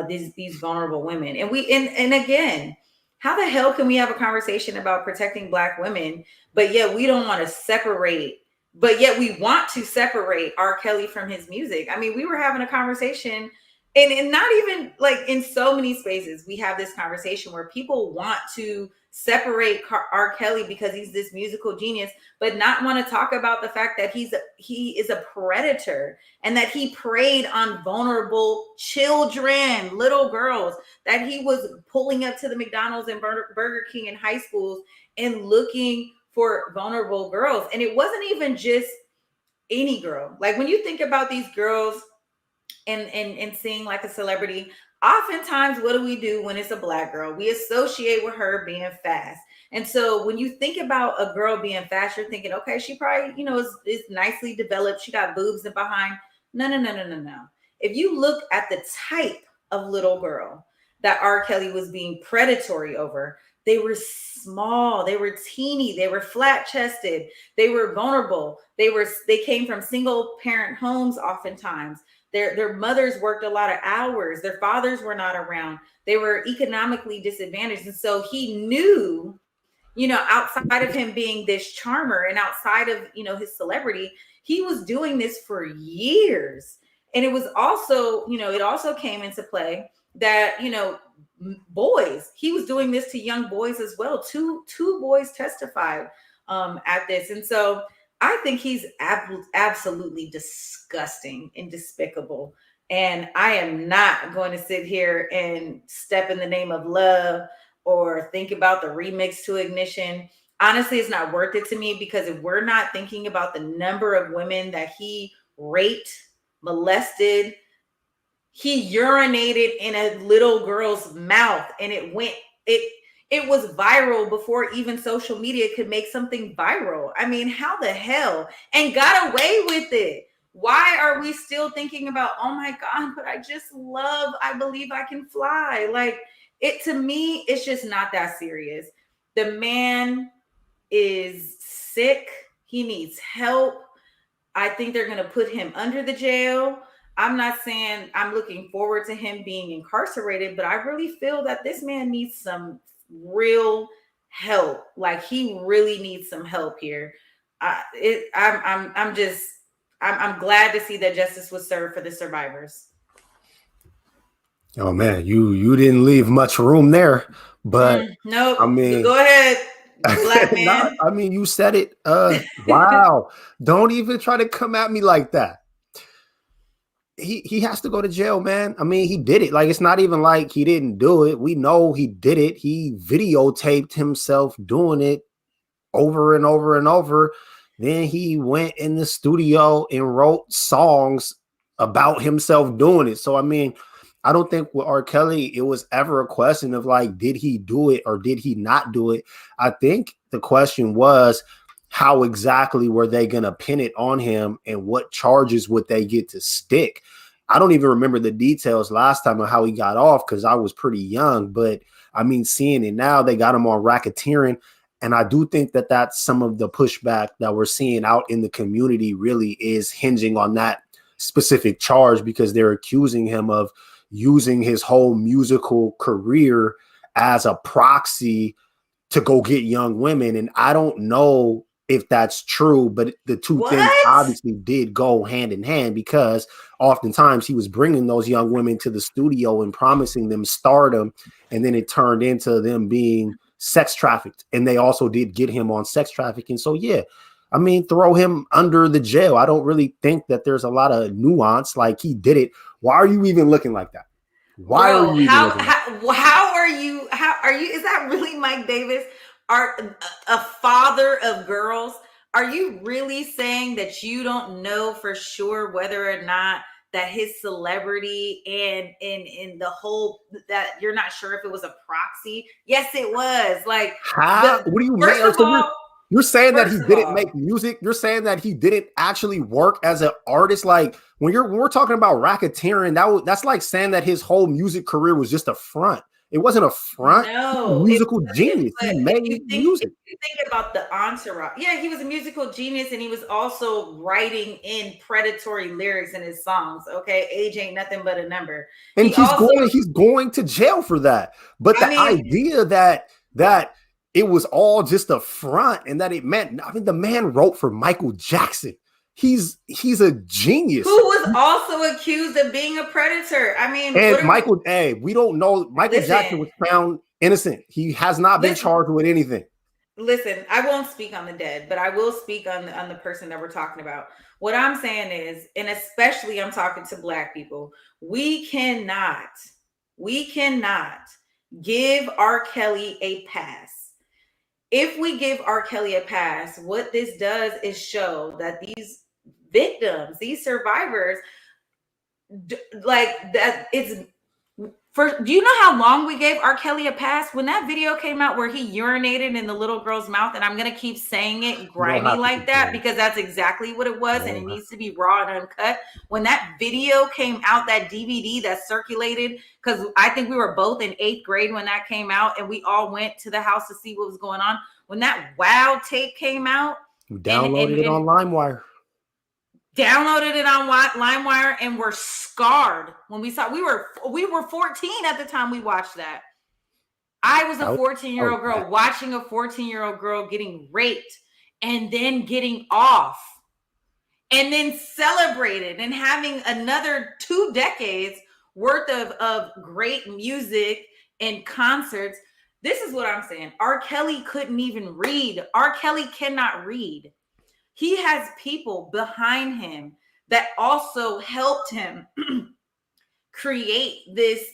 these vulnerable women. And again, how the hell can we have a conversation about protecting Black women, but yet we don't want to separate, but yet we want to separate R. Kelly from his music? I mean, we were having a conversation. And not even like in so many spaces, we have this conversation where people want to separate R. Kelly because he's this musical genius, but not want to talk about the fact that he is a predator and that he preyed on vulnerable children, little girls, that he was pulling up to the McDonald's and Burger King in high schools and looking for vulnerable girls. And it wasn't even just any girl. Like when you think about these girls, and seeing like a celebrity, oftentimes what do we do when it's a Black girl? We associate with her being fast. And so when you think about a girl being fast, you're thinking, okay, she probably, is nicely developed. She got boobs and behind. No. If you look at the type of little girl that R. Kelly was being predatory over, they were small, they were teeny, they were flat chested, they were vulnerable. They came from single parent homes oftentimes. Their mothers worked a lot of hours. Their fathers were not around. They were economically disadvantaged. And so he knew, outside of him being this charmer and outside of, his celebrity, he was doing this for years. And it was also, it also came into play that, boys, he was doing this to young boys as well. Two boys testified at this. And so I think he's absolutely disgusting and despicable. And I am not going to sit here and step in the name of love or think about the remix to Ignition. Honestly, it's not worth it to me, because if we're not thinking about the number of women that he raped, molested, he urinated in a little girl's mouth, and it was viral before even social media could make something viral. I mean, how the hell? And got away with it. Why are we still thinking about, oh my God, but I believe I can fly? Like, to me, it's just not that serious. The man is sick. He needs help. I think they're going to put him under the jail. I'm not saying I'm looking forward to him being incarcerated, but I really feel that this man needs some real help. Like he really needs some help here. I'm glad to see that justice was served for the survivors. Oh man, you didn't leave much room there, but no, I mean, go ahead, black man. I mean, you said it. Wow, don't even try to come at me like that. He has to go to jail, man. I mean, he did it. Like, it's not even like he didn't do it. We know he did it. He videotaped himself doing it over and over and over. Then he went in the studio and wrote songs about himself doing it. So, I mean, I don't think with R. Kelly, it was ever a question of like, did he do it or did he not do it? I think the question was, how exactly were they going to pin it on him and what charges would they get to stick? I don't even remember the details last time of how he got off because I was pretty young. But I mean, seeing it now, they got him on racketeering. And I do think that that's some of the pushback that we're seeing out in the community really is hinging on that specific charge because they're accusing him of using his whole musical career as a proxy to go get young women. And I don't know if that's true, but the two things obviously did go hand in hand because oftentimes he was bringing those young women to the studio and promising them stardom. And then it turned into them being sex trafficked. And they also did get him on sex trafficking. So, yeah, I mean, throw him under the jail. I don't really think that there's a lot of nuance. Like he did it. Why are you even looking like that? Why Bro, are you how are you? Is that really Mike Davis? Are a father of girls? Are you really saying that you don't know for sure whether or not that his celebrity and in the whole that you're not sure if it was a proxy? Yes, it was. Like, how? What do you first mean? of all, you're saying that he didn't make music. You're saying that he didn't actually work as an artist. Like when we're talking about racketeering, that's like saying that his whole music career was just a front. It wasn't a front. No, musical genius. He made music. If you think about the entourage, yeah, he was a musical genius, and he was also writing in predatory lyrics in his songs. Okay, age ain't nothing but a number. And he's going to jail for that. But idea that it was all just a front and that it meant, I mean, the man wrote for Michael Jackson. He's a genius. Who was also accused of being a predator. I mean, and we don't know. Michael Jackson was found innocent. He has not been charged with anything. Listen, I won't speak on the dead, but I will speak on the person that we're talking about. What I'm saying is, and especially I'm talking to Black people, we cannot give R. Kelly a pass. If we give R. Kelly a pass, what this does is show that these victims, these survivors, like that it's for. Do you know how long we gave R. Kelly a pass? When that video came out where he urinated in the little girl's mouth, and I'm gonna keep saying it grimy like that because that's exactly what it was, and it needs to be raw and uncut. When that video came out, that DVD that circulated, because I think we were both in 8th grade when that came out, and we all went to the house to see what was going on. When that Wow tape came out, you downloaded it on LimeWire. Downloaded it on LimeWire and were scarred when we saw. We were 14 at the time we watched that. I was a 14-year-old girl watching a 14-year-old girl getting raped and then getting off and then celebrated and having another 2 decades worth of great music and concerts. This is what I'm saying. R. Kelly couldn't even read. R. Kelly cannot read. He has people behind him that also helped him create this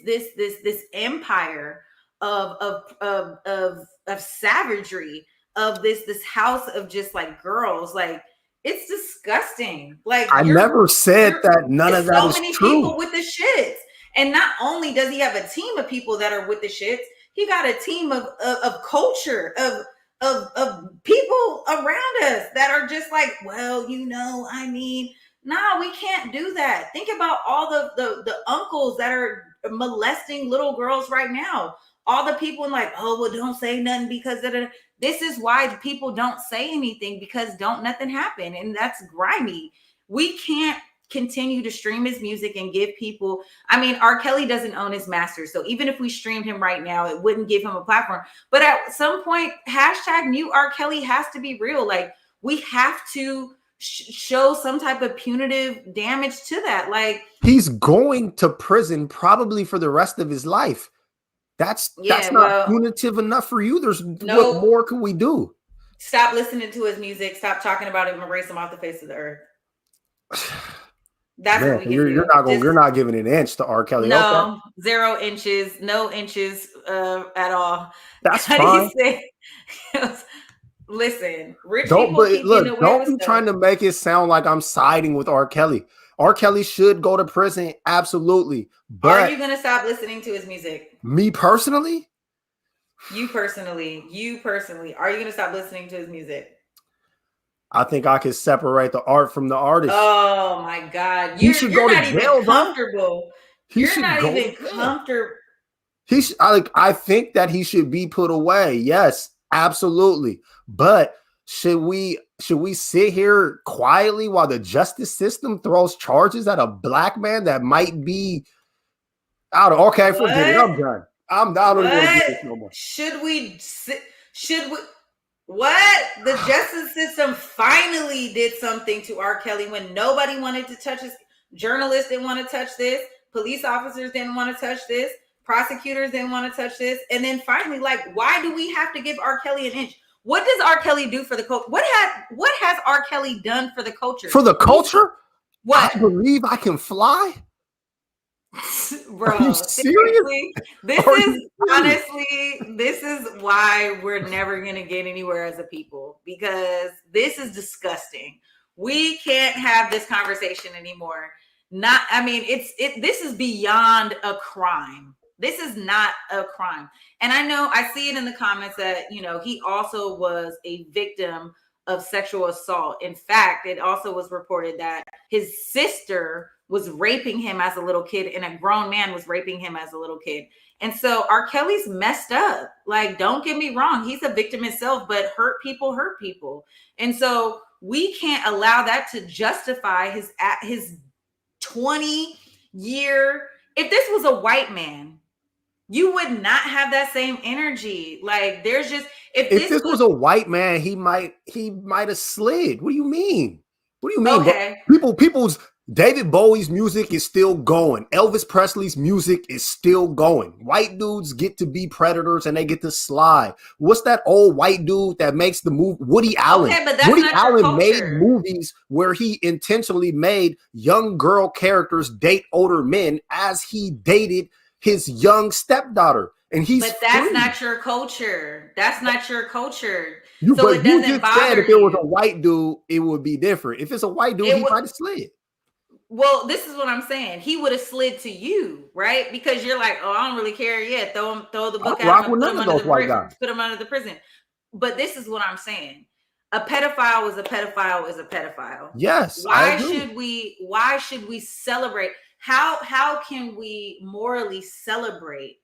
empire of savagery, of this house of just like girls. Like, it's disgusting. Like, I never said that none of that is true. So many people with the shits. And not only does he have a team of people that are with the shits, he got a team of culture, of people around us that are just like, well, I mean, nah, we can't do that. Think about all the uncles that are molesting little girls right now. all the people like, oh, well, don't say nothing because this is why people don't say anything, because don't nothing happen. And that's grimy. We can't continue to stream his music and give people, I mean, R. Kelly doesn't own his masters. So even if we streamed him right now, it wouldn't give him a platform. But at some point, hashtag new R. Kelly has to be real. Like, we have to show some type of punitive damage to that. Like, he's going to prison probably for the rest of his life. That's not punitive enough for you. What more can we do? Stop listening to his music. Stop talking about it and erase him off the face of the earth. That's what we can do. You're not giving an inch to R. Kelly. No, okay. 0 inches, no inches at all. That's fine. Listen, rich people don't be trying to make it sound like I'm siding with R. Kelly. R. Kelly should go to prison, absolutely. But are you gonna stop listening to his music? Me personally? You personally, are you gonna stop listening to his music? I think I could separate the art from the artist. Oh my God. You're not even comfortable. You're not even comfortable. I think that he should be put away. Yes, absolutely. But should we sit here quietly while the justice system throws charges at a black man that might be out of, okay, forget it. I'm done. I don't want to do this no more. Should we what? The justice system finally did something to R. Kelly when nobody wanted to touch his. Journalists didn't want to touch this. Police officers didn't want to touch this. Prosecutors didn't want to touch this. And then finally, like, why do we have to give R. Kelly an inch? What does R. Kelly do for the culture? What has R. Kelly done for the culture? For the culture? What? I believe I can fly. Bro, are you serious? This is why we're never going to get anywhere as a people, because this is disgusting. We can't have this conversation anymore. This is beyond a crime. This is not a crime. And I know I see it in the comments that, he also was a victim of sexual assault. In fact, it also was reported that his sister was raping him as a little kid, and a grown man was raping him as a little kid. And so R. Kelly's messed up. Like, don't get me wrong. He's a victim himself, but hurt people. And so we can't allow that to justify his 20-year. If this was a white man, you would not have that same energy. Like, there's just, if this was a white man, he might have slid. What do you mean? Okay. People's David Bowie's music is still going. Elvis Presley's music is still going. White dudes get to be predators and they get to slide. What's that old white dude that makes the movie? Woody Allen. Okay, but that's Woody not Allen made movies where he intentionally made young girl characters date older men as he dated his young stepdaughter. And but that's not your culture. That's not your culture. You just said if it was a white dude, it would be different. If it's a white dude, he might have slid. Well, this is what I'm saying. He would have slid to you, right? Because you're like, oh, I don't really care. Yeah, throw the book out and put him under the prison. But this is what I'm saying. A pedophile is a pedophile is a pedophile. Yes. Why should we celebrate? How can we morally celebrate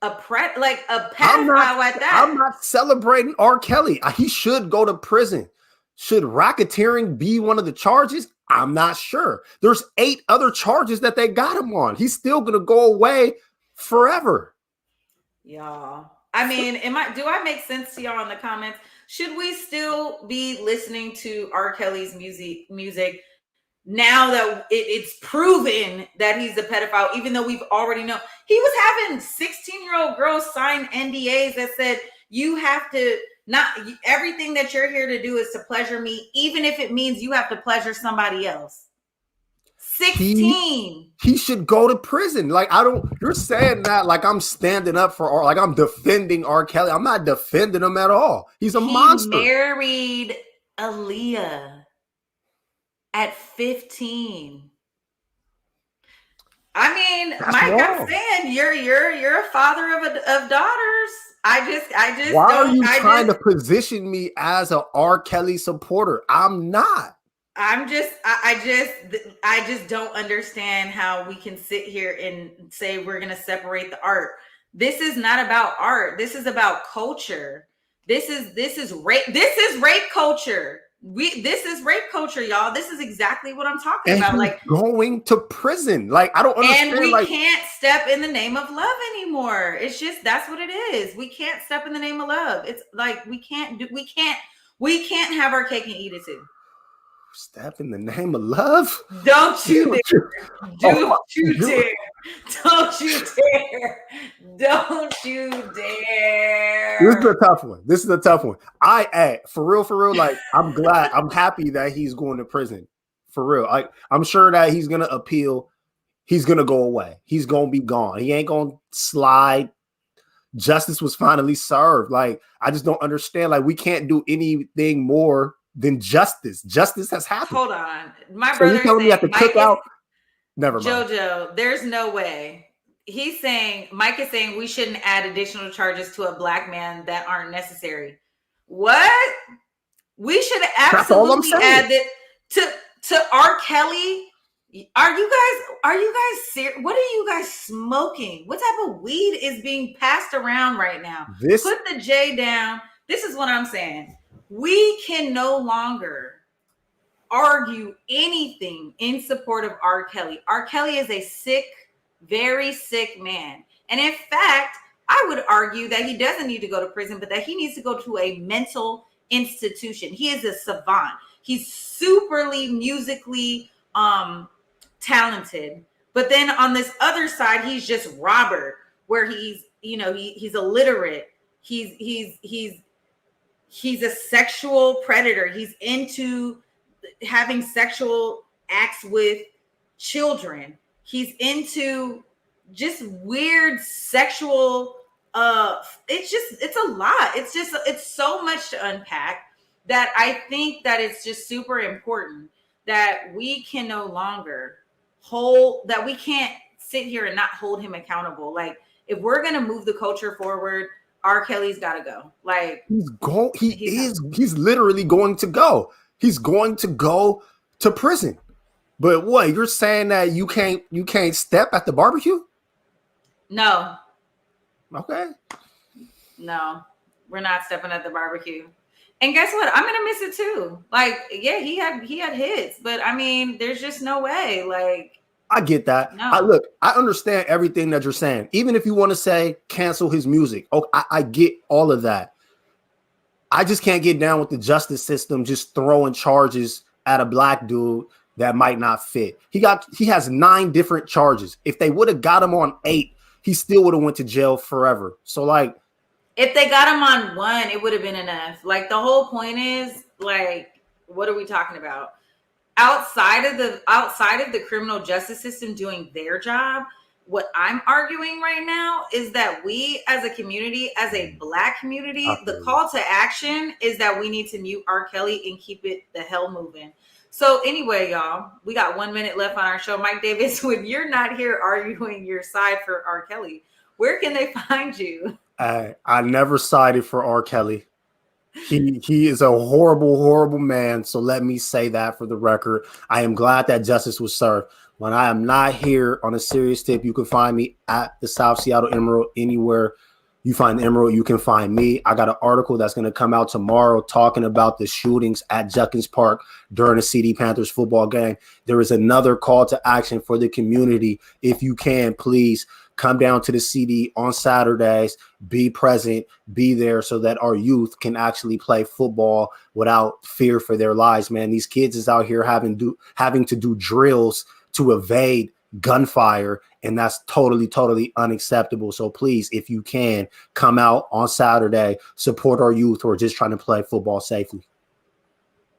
a pedophile at that? I'm not celebrating R. Kelly. He should go to prison. Should racketeering be one of the charges? I'm not sure. There's 8 other charges that they got him on. He's still going to go away forever. Y'all. I mean, do I make sense to y'all in the comments? Should we still be listening to R. Kelly's music now that it's proven that he's a pedophile, even though we've already known? He was having 16-year-old girls sign NDAs that said, you have to, not everything that you're here to do is to pleasure me, even if it means you have to pleasure somebody else. 16. He should go to prison. Like, you're saying that like I'm standing up for like I'm defending R. Kelly. I'm not defending him at all. He's a monster. He married Aaliyah at 15. I mean, That's Mike, wrong. I'm saying you're a father of daughters. Why are you trying to position me as an R. Kelly supporter? I'm not. I just don't understand how we can sit here and say we're going to separate the art. This is not about art. This is about culture. This is rape. This is rape culture. This is rape culture, y'all. This is exactly what I'm talking about. Like, going to prison. Like, I don't understand. And we like, can't step in the name of love anymore. It's just, that's what it is. We can't step in the name of love. It's like we can't have our cake and eat it too. Step in the name of love? Don't you dare. Don't you dare. Don't you dare. Don't you dare. This is a tough one. This is a tough one. For real, like, I'm happy that he's going to prison. For real. I'm sure that he's going to appeal. He's going to go away. He's going to be gone. He ain't going to slide. Justice was finally served. Like, I just don't understand. Like, we can't do anything more than justice. Justice has happened. Hold on. My brother telling me at the cookout? Never mind. Jojo, there's no way. Mike is saying we shouldn't add additional charges to a black man that aren't necessary. What? We should absolutely add it to R. Kelly. Are you guys serious? What are you guys smoking? What type of weed is being passed around right now? Put the J down. This is what I'm saying. We can no longer argue anything in support of R. Kelly. R. Kelly is a sick, very sick man. And in fact, I would argue that he doesn't need to go to prison, but that he needs to go to a mental institution. He is a savant. He's superly musically talented. But then on this other side, he's just Robert, where he's illiterate. He's a sexual predator. He's into having sexual acts with children. He's into just weird sexual it's a lot. It's so much to unpack that I think that it's just super important that we can no longer we can't sit here and not hold him accountable. Like, if we're going to move the culture forward, R. Kelly's got to go. Like, he's literally going to go. He's going to go to prison. But what, you're saying that you can't step at the barbecue? No. Okay. No, we're not stepping at the barbecue. And guess what? I'm gonna miss it too. Like, yeah, he had hits, but I mean, there's just no way. Like, I get that. No. I understand everything that you're saying. Even if you want to say cancel his music, I get all of that. I just can't get down with the justice system just throwing charges at a black dude that might not fit. He has 9 different charges. If they would have got him on 8, he still would have went to jail forever. So, like, if they got him on 1, it would have been enough. Like, the whole point is, like, what are we talking about? Outside of the criminal justice system doing their job, what I'm arguing right now is that we as a community, as a black community, the call to action is that we need to mute R. Kelly and keep it the hell moving. So anyway, y'all, we got 1 minute left on our show. Mike Davis, when you're not here arguing your side for R. Kelly, where can they find you? I never sided for R. Kelly. He is a horrible, horrible man. So let me say that for the record. I am glad that justice was served. When I am not here on a serious tip, you can find me at the South Seattle Emerald. Anywhere you find the Emerald, you can find me. I got an article that's going to come out tomorrow talking about the shootings at Junkins Park during the CD Panthers football game. There is another call to action for the community. If you can, please come down to the CD on Saturdays, be present, be there so that our youth can actually play football without fear for their lives, man. These kids is out here having to do drills to evade gunfire, and that's totally, totally unacceptable. So please, if you can, come out on Saturday, support our youth who are just trying to play football safely.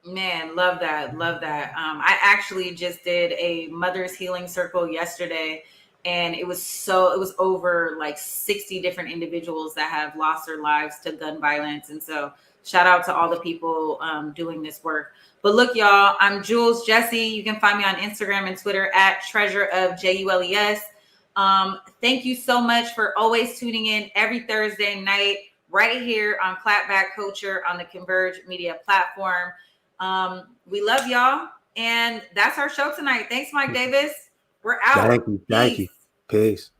Man, love that. Love that. I actually just did a Mother's Healing Circle yesterday, and it was over like 60 different individuals that have lost their lives to gun violence. And so shout out to all the people doing this work. But look, y'all, I'm Jules Jessie. You can find me on Instagram and Twitter at Treasure of JULES. Thank you so much for always tuning in every Thursday night right here on Clapback Culture on the Converge Media platform. We love y'all. And that's our show tonight. Thanks, Mike Davis. We're out. Thank you. Peace.